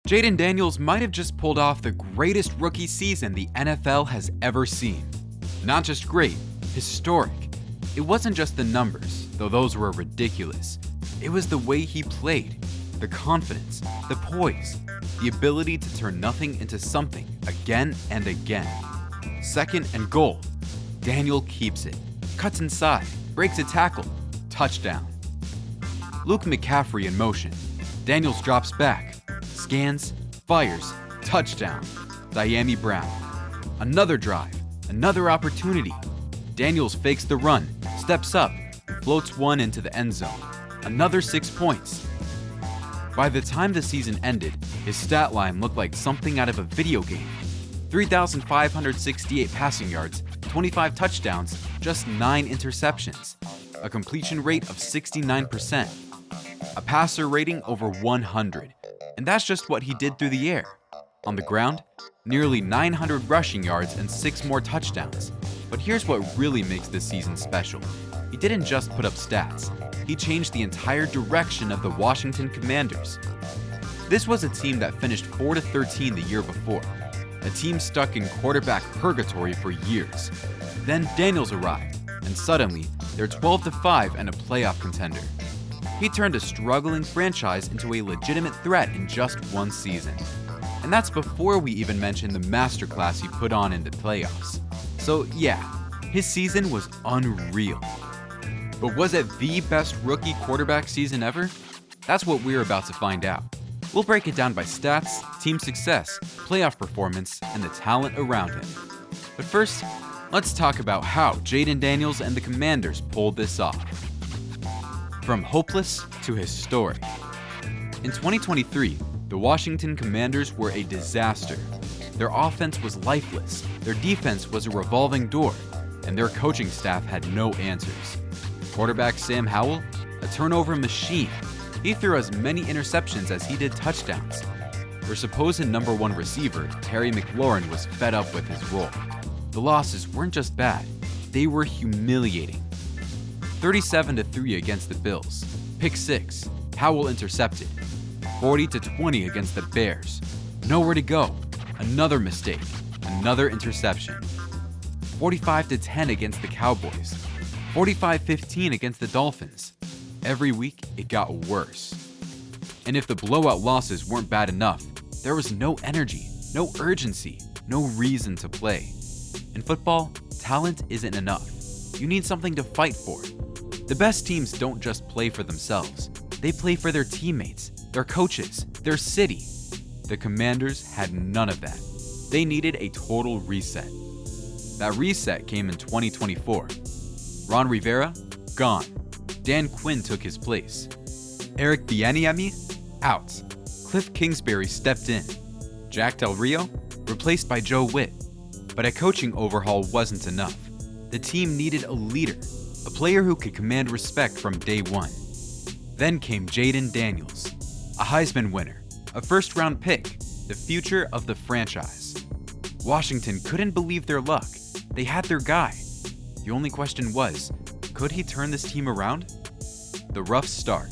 Jayden Daniels might have just pulled off the greatest rookie season the NFL has ever seen. Not just great, historic. It wasn't just the numbers, though those were ridiculous. It was the way he played, the confidence, the poise, the ability to turn nothing into something again and again. Second and goal. Daniel keeps it, cuts inside, breaks a tackle, touchdown. Luke McCaffrey in motion. Daniels drops back, scans, fires, touchdown. Diami Brown. Another drive, another opportunity. Daniels fakes the run, steps up, and floats one into the end zone. Another 6 points. By the time the season ended, his stat line looked like something out of a video game. 3,568 passing yards, 25 touchdowns, just 9 interceptions. A completion rate of 69%. A passer rating over 100. And that's just what he did through the air. On the ground, nearly 900 rushing yards and 6 more touchdowns. But here's what really makes this season special. He didn't just put up stats. He changed the entire direction of the Washington Commanders. This was a team that finished 4-13 the year before. A team stuck in quarterback purgatory for years. Then Daniels arrived, and suddenly, they're 12-5 and a playoff contender. He turned a struggling franchise into a legitimate threat in just one season. And that's before we even mention the masterclass he put on in the playoffs. So yeah, his season was unreal. But was it the best rookie quarterback season ever? That's what we're about to find out. We'll break it down by stats, team success, playoff performance, and the talent around him. But first, let's talk about how Jayden Daniels and the Commanders pulled this off. From hopeless to historic. In 2023, the Washington Commanders were a disaster. Their offense was lifeless, their defense was a revolving door, and their coaching staff had no answers. Quarterback Sam Howell, a turnover machine. He threw as many interceptions as he did touchdowns. Their supposed number one receiver, Terry McLaurin, was fed up with his role. The losses weren't just bad, they were humiliating. 37-3 against the Bills. Pick 6. Howell intercepted. 40-20 against the Bears. Nowhere to go. Another mistake. Another interception. 45-10 against the Cowboys. 45-15 against the Dolphins. Every week, it got worse. And if the blowout losses weren't bad enough, there was no energy, no urgency, no reason to play. In football, talent isn't enough. You need something to fight for. The best teams don't just play for themselves. They play for their teammates, their coaches, their city. The Commanders had none of that. They needed a total reset. That reset came in 2024. Ron Rivera, gone. Dan Quinn took his place. Eric Bieniemy, out. Cliff Kingsbury stepped in. Jack Del Rio, replaced by Joe Witt. But a coaching overhaul wasn't enough. The team needed a leader, a player who could command respect from day one. Then came Jayden Daniels, a Heisman winner, a first-round pick, the future of the franchise. Washington couldn't believe their luck. They had their guy. The only question was, could he turn this team around? The rough start.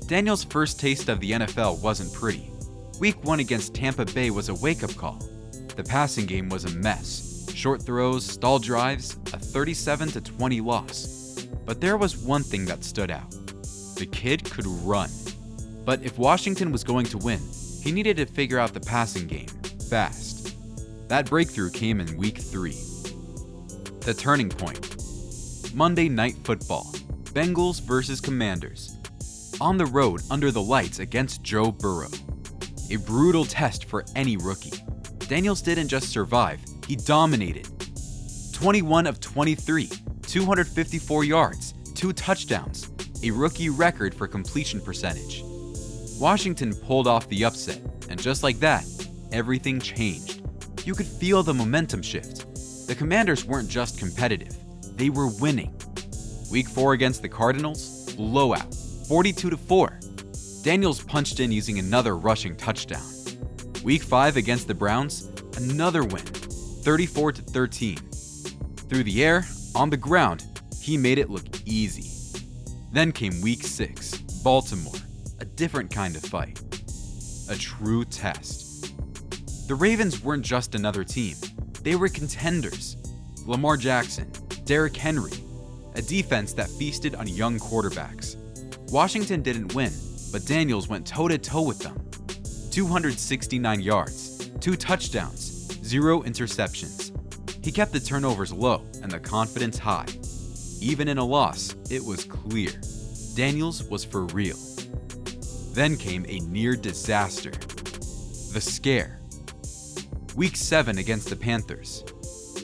Daniels' first taste of the NFL wasn't pretty. Week 1 against Tampa Bay was a wake-up call. The passing game was a mess. Short throws, stalled drives, a 37-20 loss. But there was one thing that stood out. The kid could run. But if Washington was going to win, he needed to figure out the passing game fast. That breakthrough came in Week 3. The turning point. Monday Night Football. Bengals versus Commanders. On the road under the lights against Joe Burrow. A brutal test for any rookie. Daniels didn't just survive, he dominated. 21 of 23, 254 yards, 2 touchdowns, a rookie record for completion percentage. Washington pulled off the upset, and just like that, everything changed. You could feel the momentum shift. The Commanders weren't just competitive, they were winning. Week 4 against the Cardinals, blowout, 42-4. Daniels punched in using another rushing touchdown. Week 5 against the Browns, another win, 34-13. Through the air, on the ground, he made it look easy. Then came Week 6, Baltimore, a different kind of fight. a true test. The Ravens weren't just another team. They were contenders. Lamar Jackson, Derrick Henry, a defense that feasted on young quarterbacks. Washington didn't win, but Daniels went toe-to-toe with them. 269 yards, 2 touchdowns, 0 interceptions. He kept the turnovers low and the confidence high. Even in a loss, it was clear. Daniels was for real. Then came a near disaster. The scare. Week 7 against the Panthers.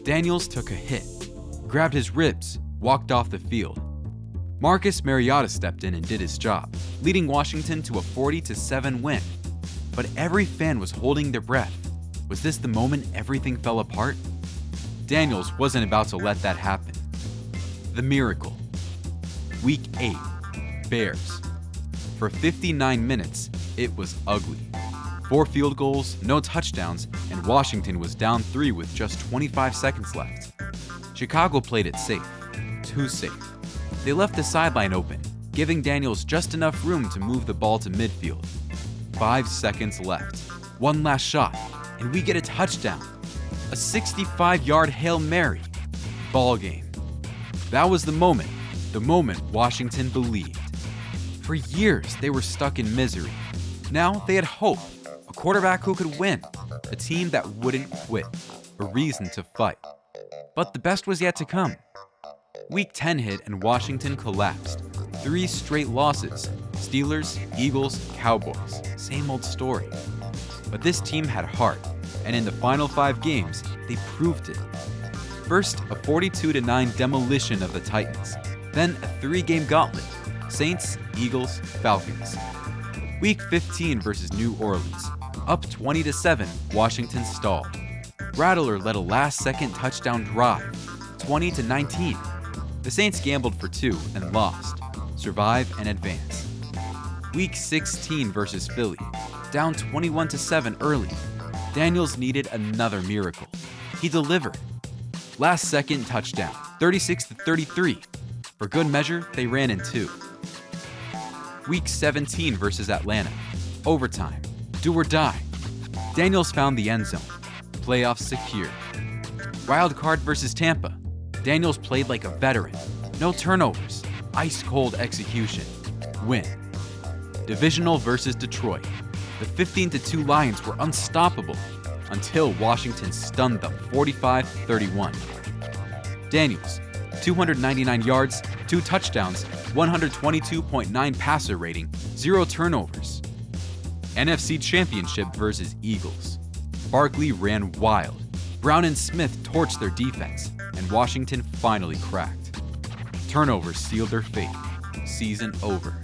Daniels took a hit, grabbed his ribs, walked off the field. Marcus Mariota stepped in and did his job, leading Washington to a 40-7 win. But every fan was holding their breath. Was this the moment everything fell apart? Daniels wasn't about to let that happen. The miracle. Week 8, Bears. For 59 minutes, it was ugly. 4 field goals, no touchdowns, and Washington was down 3 with just 25 seconds left. Chicago played it safe. Too safe. They left the sideline open, giving Daniels just enough room to move the ball to midfield. 5 seconds left. One last shot, and we get a touchdown. A 65-yard Hail Mary. Ball game. That was the moment Washington believed. For years, they were stuck in misery. Now they had hope, a quarterback who could win, a team that wouldn't quit, a reason to fight. But the best was yet to come. Week 10 hit and Washington collapsed. 3 straight losses. Steelers, Eagles, Cowboys. Same old story. But this team had heart, and in the final 5 games, they proved it. First, a 42-9 demolition of the Titans. Then a 3-game gauntlet. Saints, Eagles, Falcons. Week 15 versus New Orleans. Up 20-7, Washington stalled. Rattler led a last-second touchdown drive. 20-19. The Saints gambled for 2 and lost. Survive and advance. Week 16 versus Philly. Down 21-7 early. Daniels needed another miracle. He delivered. Last-second touchdown, 36-33. For good measure, they ran in 2. Week 17 versus Atlanta. Overtime. Do or die. Daniels found the end zone. Playoffs secure. Wild card versus Tampa. Daniels played like a veteran. No turnovers. Ice-cold execution. Win. Divisional versus Detroit. The 15-2 Lions were unstoppable until Washington stunned them 45-31. Daniels, 299 yards, 2 touchdowns, 122.9 passer rating, 0 turnovers. NFC Championship versus Eagles. Barkley ran wild. Brown and Smith torched their defense, and Washington finally cracked. Turnovers sealed their fate. Season over.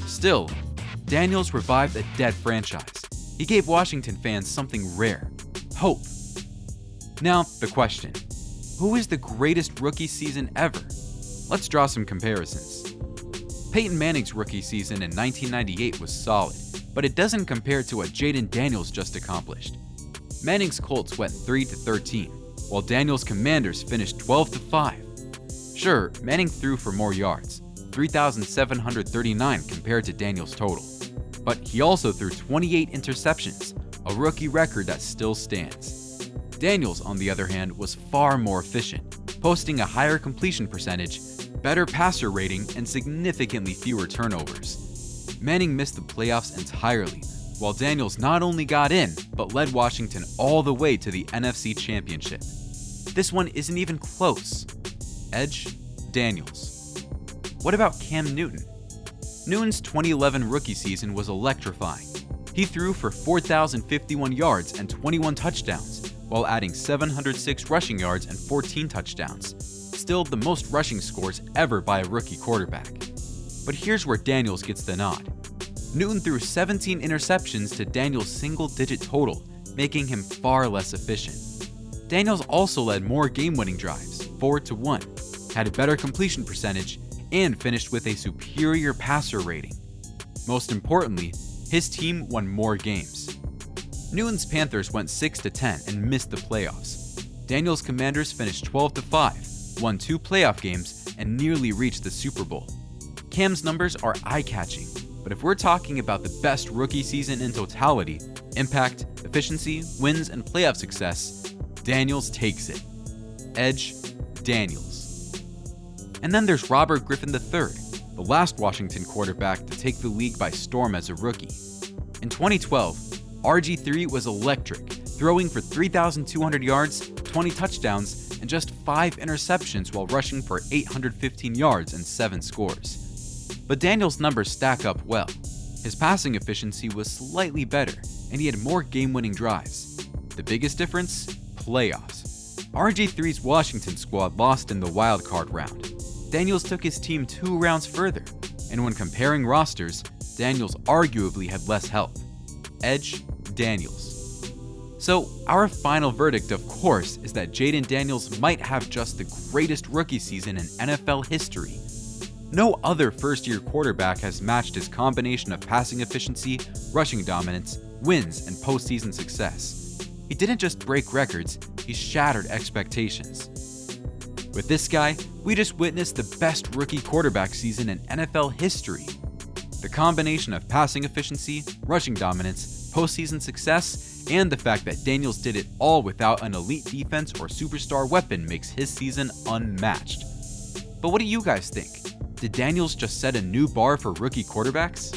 Still, Daniels revived a dead franchise. He gave Washington fans something rare: hope. Now, the question: who is the greatest rookie season ever? Let's draw some comparisons. Peyton Manning's rookie season in 1998 was solid, but it doesn't compare to what Jayden Daniels just accomplished. Manning's Colts went 3-13, while Daniels' Commanders finished 12-5. Sure, Manning threw for more yards, 3,739 compared to Daniels' total. But he also threw 28 interceptions, a rookie record that still stands. Daniels, on the other hand, was far more efficient, posting a higher completion percentage, better passer rating, and significantly fewer turnovers. Manning missed the playoffs entirely, while Daniels not only got in, but led Washington all the way to the NFC Championship. This one isn't even close. Edge, Daniels. What about Cam Newton? Newton's 2011 rookie season was electrifying. He threw for 4,051 yards and 21 touchdowns, while adding 706 rushing yards and 14 touchdowns. Still the most rushing scores ever by a rookie quarterback. But here's where Daniels gets the nod. Newton threw 17 interceptions to Daniels' single-digit total, making him far less efficient. Daniels also led more game-winning drives, 4-1, had a better completion percentage, and finished with a superior passer rating. Most importantly, his team won more games. Newton's Panthers went 6-10 and missed the playoffs. Daniels' Commanders finished 12-5, won 2 playoff games, and nearly reached the Super Bowl. Cam's numbers are eye-catching, but But if we're talking about the best rookie season in totality, impact, efficiency, wins, and playoff success, Daniels takes it. Edge, Daniels. And then there's Robert Griffin III, the last Washington quarterback to take the league by storm as a rookie. In 2012, RG3 was electric, throwing for 3,200 yards, 20 touchdowns, and just 5 interceptions while rushing for 815 yards and 7 scores. But Daniels' numbers stack up well. His passing efficiency was slightly better, and he had more game-winning drives. The biggest difference? Playoffs. RG3's Washington squad lost in the wildcard round. Daniels took his team 2 rounds further, and when comparing rosters, Daniels arguably had less help. Edge, Daniels. So our final verdict, of course, is that Jayden Daniels might have just the greatest rookie season in NFL history. No other first-year quarterback has matched his combination of passing efficiency, rushing dominance, wins, and postseason success. He didn't just break records, he shattered expectations. With this guy, we just witnessed the best rookie quarterback season in NFL history. The combination of passing efficiency, rushing dominance, postseason success, and the fact that Daniels did it all without an elite defense or superstar weapon makes his season unmatched. But what do you guys think? Did Daniels just set a new bar for rookie quarterbacks?